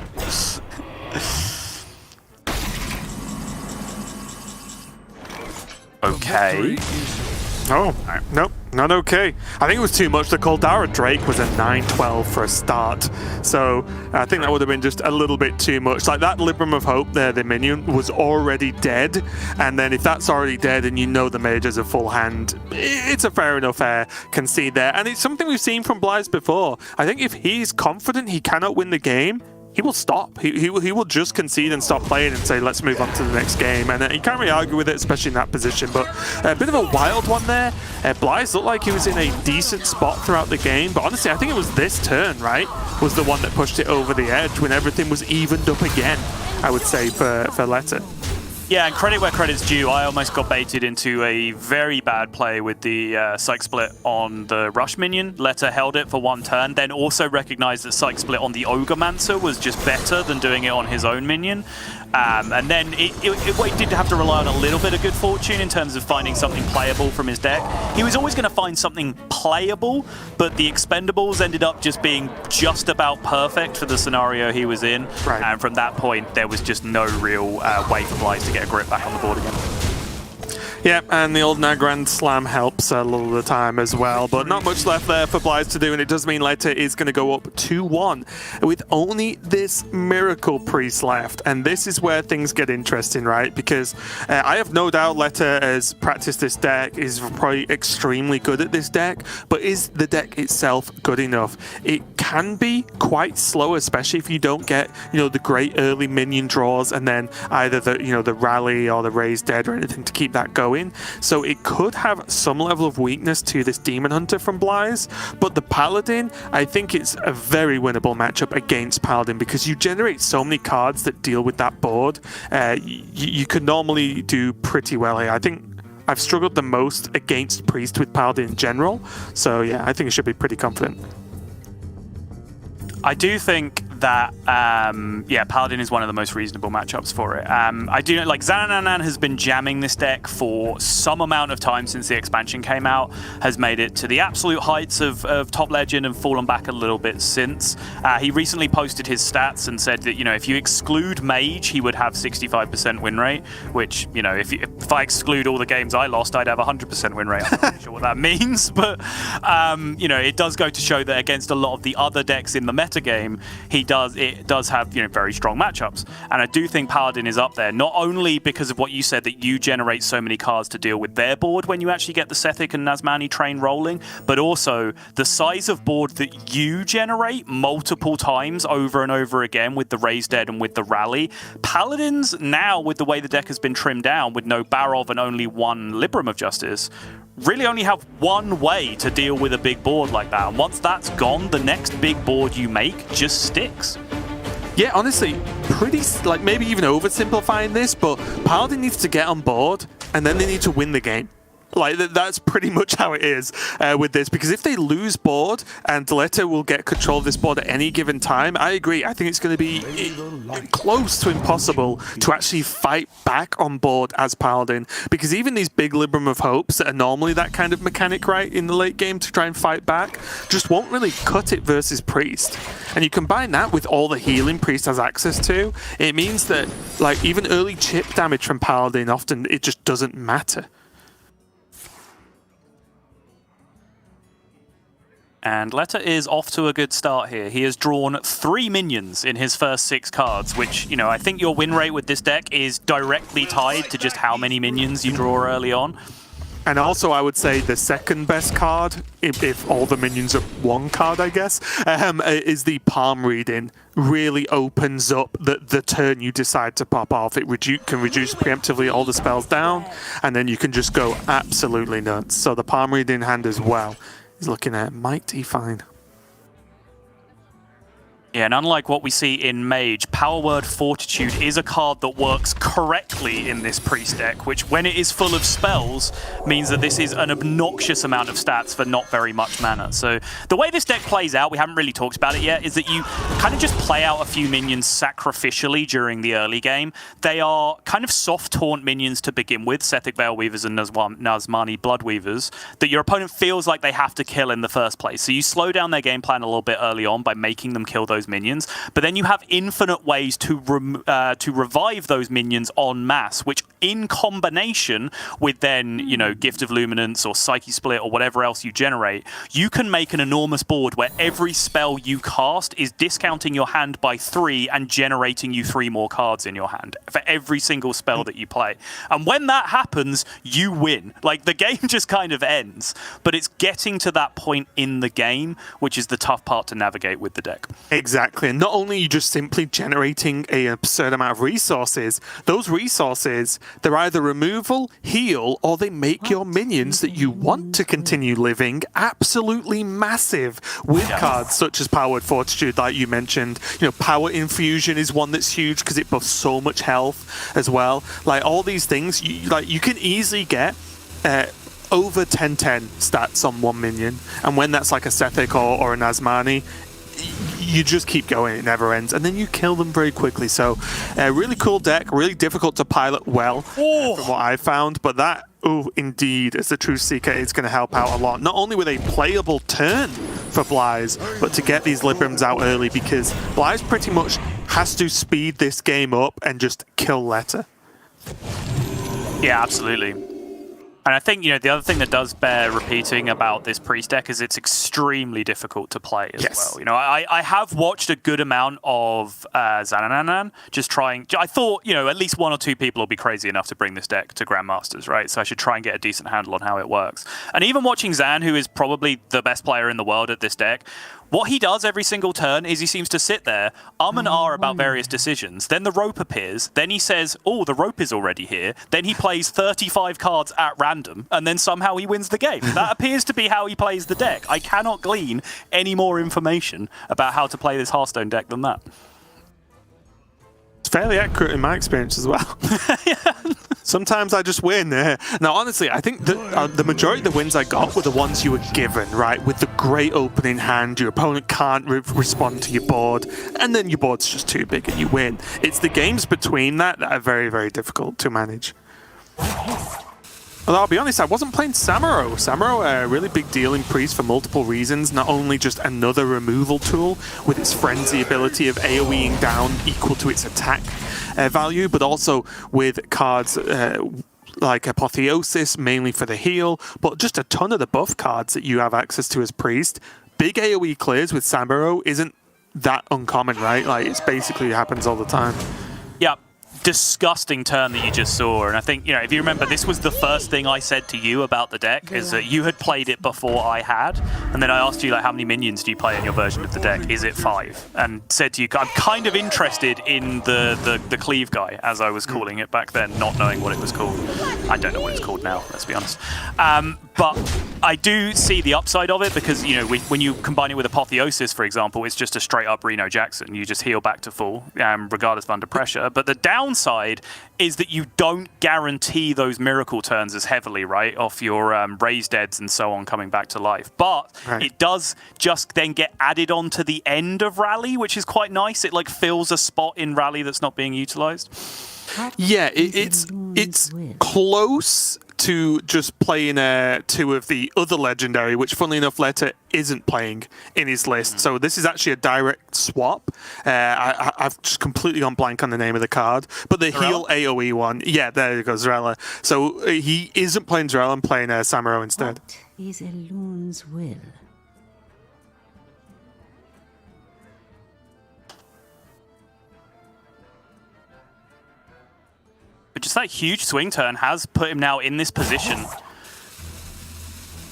Okay. Oh, nope, not okay. I think it was too much. The Caldara Drake was a 9/12 for a start. So I think that would have been just a little bit too much. Like that Libram of Hope there, the minion, was already dead. And then if that's already dead and you know the mage has a full hand, it's a fair enough concede there. And it's something we've seen from Blyze before. I think if he's confident he cannot win the game, he will stop. He will just concede and stop playing and say, let's move on to the next game. And you can't really argue with it, especially in that position. But a bit of a wild one there. xBlyzes looked like he was in a decent spot throughout the game. But honestly, I think it was this turn, right, was the one that pushed it over the edge when everything was evened up again, I would say, for Leta. Yeah, and credit where credit's due. I almost got baited into a very bad play with the Psych Split on the Rush minion. Leta held it for one turn, then also recognized that Psych Split on the Ogremancer was just better than doing it on his own minion. And then it did have to rely on a little bit of good fortune in terms of finding something playable from his deck. He was always going to find something playable, but the expendables ended up just being just about perfect for the scenario he was in. Right. And from that point, there was just no real way for Blyze to get a grip back on the board again. Yeah, and the old Grand Slam helps a lot of the time as well, but not much left there for Blyze to do, and it does mean Leta is going to go up 2-1 with only this Miracle Priest left, and this is where things get interesting, right? Because I have no doubt Leta has practiced this deck, is probably extremely good at this deck, but is the deck itself good enough? It can be quite slow, especially if you don't get, the great early minion draws, and then either the rally or the raise dead or anything to keep that going. So it could have some level of weakness to this Demon Hunter from Blyze, but the Paladin, I think it's a very winnable matchup against Paladin because you generate so many cards that deal with that board. You could normally do pretty well here. I think I've struggled the most against Priest with Paladin in general, so yeah, I think it should be pretty confident. I do think that, Paladin is one of the most reasonable matchups for it. I do like Xananan has been jamming this deck for some amount of time since the expansion came out, has made it to the absolute heights of top legend and fallen back a little bit since. He recently posted his stats and said that, if you exclude Mage, he would have 65% win rate, which, if I exclude all the games I lost, I'd have 100% win rate. I'm not sure what that means, but, it does go to show that against a lot of the other decks in the metagame, it does have very strong matchups, and I do think Paladin is up there, not only because of what you said that you generate so many cards to deal with their board when you actually get the Sethic and Nazmani train rolling, but also the size of board that you generate multiple times over and over again with the Raise Dead and with the Rally. Paladins now, with the way the deck has been trimmed down with no Barov and only one Libram of Justice, really only have one way to deal with a big board like that. And once that's gone, the next big board you make just sticks. Yeah, honestly, maybe even oversimplifying this, but Paladin needs to get on board and then they need to win the game. That's pretty much how it is with this, because if they lose board and Leta will get control of this board at any given time, I agree. I think it's going to be close to impossible to actually fight back on board as Paladin, because even these big Libram of Hopes that are normally that kind of mechanic, right, in the late game to try and fight back, just won't really cut it versus Priest. And you combine that with all the healing Priest has access to, it means that even early chip damage from Paladin, often it just doesn't matter. And Leta is off to a good start here. He has drawn 3 minions in his first 6 cards, which, I think your win rate with this deck is directly tied to just how many minions you draw early on. And also, I would say the second best card, if all the minions are one card, I guess, is the Palm Reading. Really opens up the turn you decide to pop off. It can reduce preemptively all the spells down, and then you can just go absolutely nuts. So the Palm Reading hand as well is looking at mighty fine. Yeah, and unlike what we see in Mage, Power Word Fortitude is a card that works correctly in this Priest deck, which when it is full of spells means that this is an obnoxious amount of stats for not very much mana. So the way this deck plays out, we haven't really talked about it yet, is that you kind of just play out a few minions sacrificially during the early game. They are kind of soft taunt minions to begin with, Sethic Veilweavers and Nazmani Bloodweavers, that your opponent feels like they have to kill in the first place. So you slow down their game plan a little bit early on by making them kill those minions, but then you have infinite ways to revive those minions en masse, which in combination with then, Gift of Luminance or Psyche Split or whatever else you generate, you can make an enormous board where every spell you cast is discounting your hand by 3 and generating you 3 more cards in your hand for every single spell that you play. And when that happens, you win. The game just kind of ends, but it's getting to that point in the game, which is the tough part to navigate with the deck. Exactly. Exactly. And not only are you just simply generating an absurd amount of resources, those resources, they're either removal, heal, or they make your minions that you want to continue living absolutely massive with cards such as Powered Fortitude, like you mentioned. You know, Power Infusion is one that's huge because it buffs so much health as well. Like, all these things, you can easily get over 10-10 stats on one minion. And when that's like a Sethic or an Asmani, you just keep going, it never ends, and then you kill them very quickly. So really cool deck, really difficult to pilot well from what I found, but that, indeed, as the Truth Seeker, is going to help out a lot. Not only with a playable turn for Blyze, but to get these Librams out early, because Blyze pretty much has to speed this game up and just kill Leta. Yeah, absolutely. And I think, the other thing that does bear repeating about this Priest deck is it's extremely difficult to play as well. I have watched a good amount of Xananan just trying. I thought, at least one or two people will be crazy enough to bring this deck to Grandmasters, right? So I should try and get a decent handle on how it works. And even watching Xan, who is probably the best player in the world at this deck, what he does every single turn is he seems to sit there, and ah about various decisions. Then the rope appears. Then he says, oh, the rope is already here. Then he plays 35 cards at random, and then somehow he wins the game. That appears to be how he plays the deck. I cannot glean any more information about how to play this Hearthstone deck than that. It's fairly accurate in my experience as well. Sometimes I just win. Now, honestly, I think the majority of the wins I got were the ones you were given, right? With the great opening hand, your opponent can't respond to your board, and then your board's just too big and you win. It's the games between that are very, very difficult to manage. Although I'll be honest, I wasn't playing Samuro. Samuro, a really big deal in Priest for multiple reasons. Not only just another removal tool with its frenzy ability of AoEing down equal to its attack value, but also with cards like Apotheosis, mainly for the heal, but just a ton of the buff cards that you have access to as Priest. Big AoE clears with Samuro isn't that uncommon, right? Like, it's basically happens all the time. Yeah. Disgusting turn that you just saw, and I think, if you remember, this was the first thing I said to you about the deck, is that you had played it before I had, and then I asked you, like, how many minions do you play in your version of the deck? Is it 5? And said to you, I'm kind of interested in the cleave guy, as I was calling it back then, not knowing what it was called. I don't know what it's called now, let's be honest. But I do see the upside of it, because, when you combine it with Apotheosis, for example, it's just a straight up Reno Jackson. You just heal back to full, regardless of under pressure. But the downside is that you don't guarantee those miracle turns as heavily, right, off your raised deads and so on coming back to life. But it does just then get added on to the end of Rally, which is quite nice. It fills a spot in Rally that's not being utilized. Yeah, it's close to just playing 2 of the other legendary, which funnily enough Leta isn't playing in his list. So this is actually a direct swap. I've just completely gone blank on the name of the card, but the heal AoE one, yeah, there you go, Zarella. So he isn't playing Zarella and playing Samuro instead. What is Elun's will? But just that huge swing turn has put him now in this position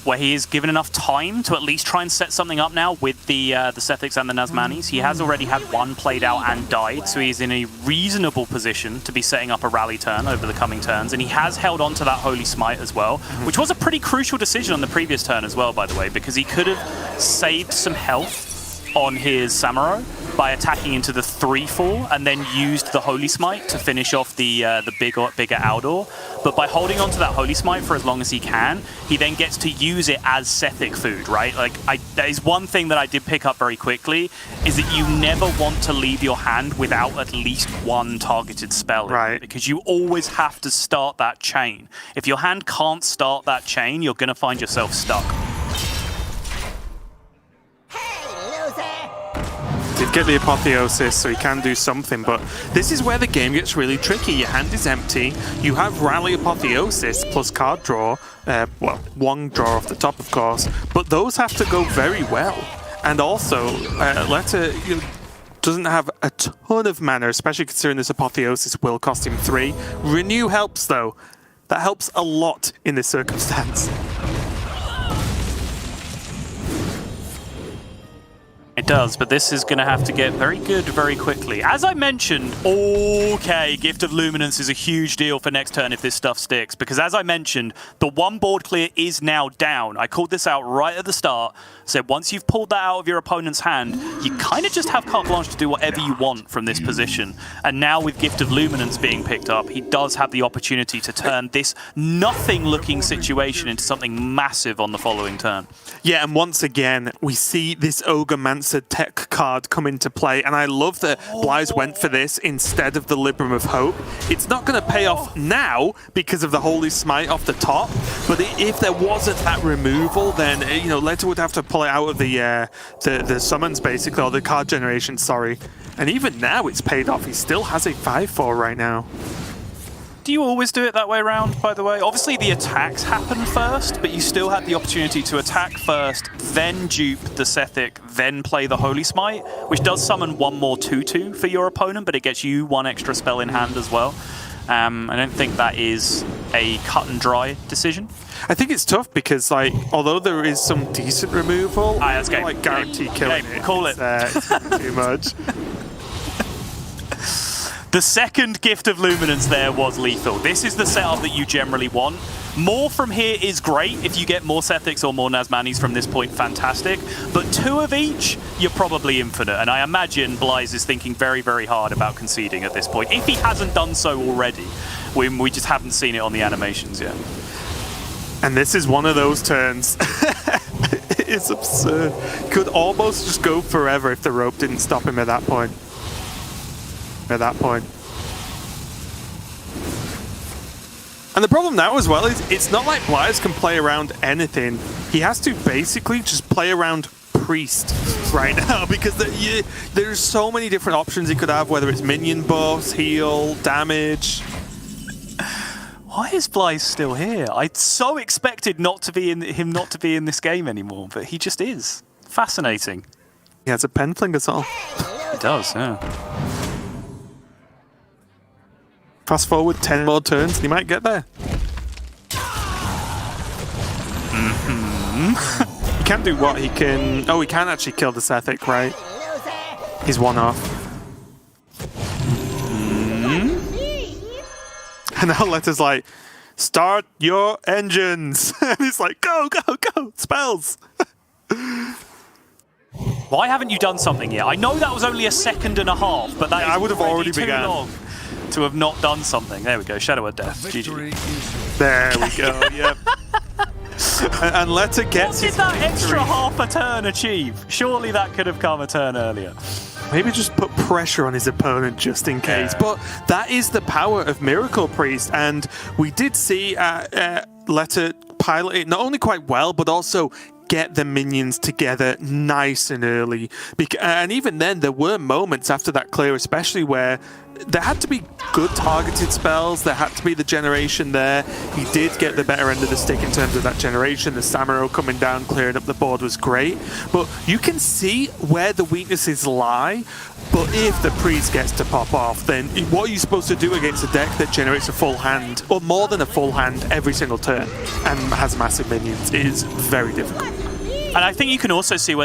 where he is given enough time to at least try and set something up now with the Sethics and the Nazmanis. He has already had one played out and died, so he's in a reasonable position to be setting up a rally turn over the coming turns, and he has held on to that Holy Smite as well, which was a pretty crucial decision on the previous turn as well, by the way, because he could have saved some health on his Samuro by attacking into the 3/4 and then used the Holy Smite to finish off the bigger Aldor. But by holding on to that Holy Smite for as long as he can, he then gets to use it as Sethic food, right? That is one thing that I did pick up very quickly, is that you never want to leave your hand without at least one targeted spell, right? Because you always have to start that chain. If your hand can't start that chain, you're going to find yourself stuck. Did get the Apotheosis, so he can do something, but this is where the game gets really tricky. Your hand is empty, you have Rally Apotheosis plus card draw, well, one draw off the top, of course, but those have to go very well. And also, Leta doesn't have a ton of mana, especially considering this Apotheosis will cost him 3. Renew helps, though. That helps a lot in this circumstance. It does, but this is going to have to get very good very quickly. As I mentioned, okay, Gift of Luminance is a huge deal for next turn if this stuff sticks, because as I mentioned, the one board clear is now down. I called this out right at the start, said once you've pulled that out of your opponent's hand, you kind of just have carte blanche to do whatever you want from this position. And now with Gift of Luminance being picked up, he does have the opportunity to turn this nothing-looking situation into something massive on the following turn. Yeah, and once again, we see this Ogre Mancer tech card come into play, and I love that Blyze went for this instead of the Libram of Hope. It's not going to pay off now because of the Holy Smite off the top, but if there wasn't that removal, then you know Leta would have to pull it out of the summons basically, or the card generation, sorry. And even now it's paid off. He still has a 5/4 right now. Do you always do it that way around, by the way? Obviously, the attacks happen first, but you still had the opportunity to attack first, then dupe the Sethic, then play the Holy Smite, which does summon one more 2/2 for your opponent, but it gets you one extra spell in hand as well. I don't think that is a cut and dry decision. I think it's tough because, like, although there is some decent removal, that's game. like guarantee killing Game. it. Call it. It's too much. The second Gift of Luminance there was lethal. This is the setup that you generally want. More from here is great. If you get more Sethics or more Nazmanis from this point, fantastic. But 2 of each, you're probably infinite. And I imagine Blyze is thinking very, very hard about conceding at this point. If he hasn't done so already, we just haven't seen it on the animations yet. And this is one of those turns. It's absurd. Could almost just go forever if the rope didn't stop him at that point. And the problem now as well is it's not like Blyze can play around anything. He has to basically just play around Priest right now because there's so many different options he could have, whether it's minion buffs, heal, damage. Why is Blyze still here? I so expected him not to be in this game anymore, but he just is. Fascinating. He has a pen fling as well. He does, yeah. Fast forward 10 more turns and he might get there. He can't do what? He can... Oh, he can actually kill the Sethic, right? He's one off. And now Leta's like, start your engines. And he's like, go, go, go, spells. Why haven't you done something yet? I know that was only a second and a half, but that I would have already too begun. long to have not done something. There we go, Shadow of Death. GG. There we go, yep. And Leta gets What did that extra half a turn achieve? Surely that could have come a turn earlier. Maybe just put pressure on his opponent just in case. But that is the power of Miracle Priest. And we did see Leta pilot it not only quite well, but also get the minions together nice and early. And even then, there were moments after that clear, especially where there had to be good targeted spells. There had to be the generation there. He did get the better end of the stick in terms of that generation. The Samuro coming down, clearing up the board was great. But you can see where the weaknesses lie. But if the Priest gets to pop off, then what are you supposed to do against a deck that generates a full hand, or more than a full hand every single turn, and has massive minions? It is very difficult. And I think you can also see where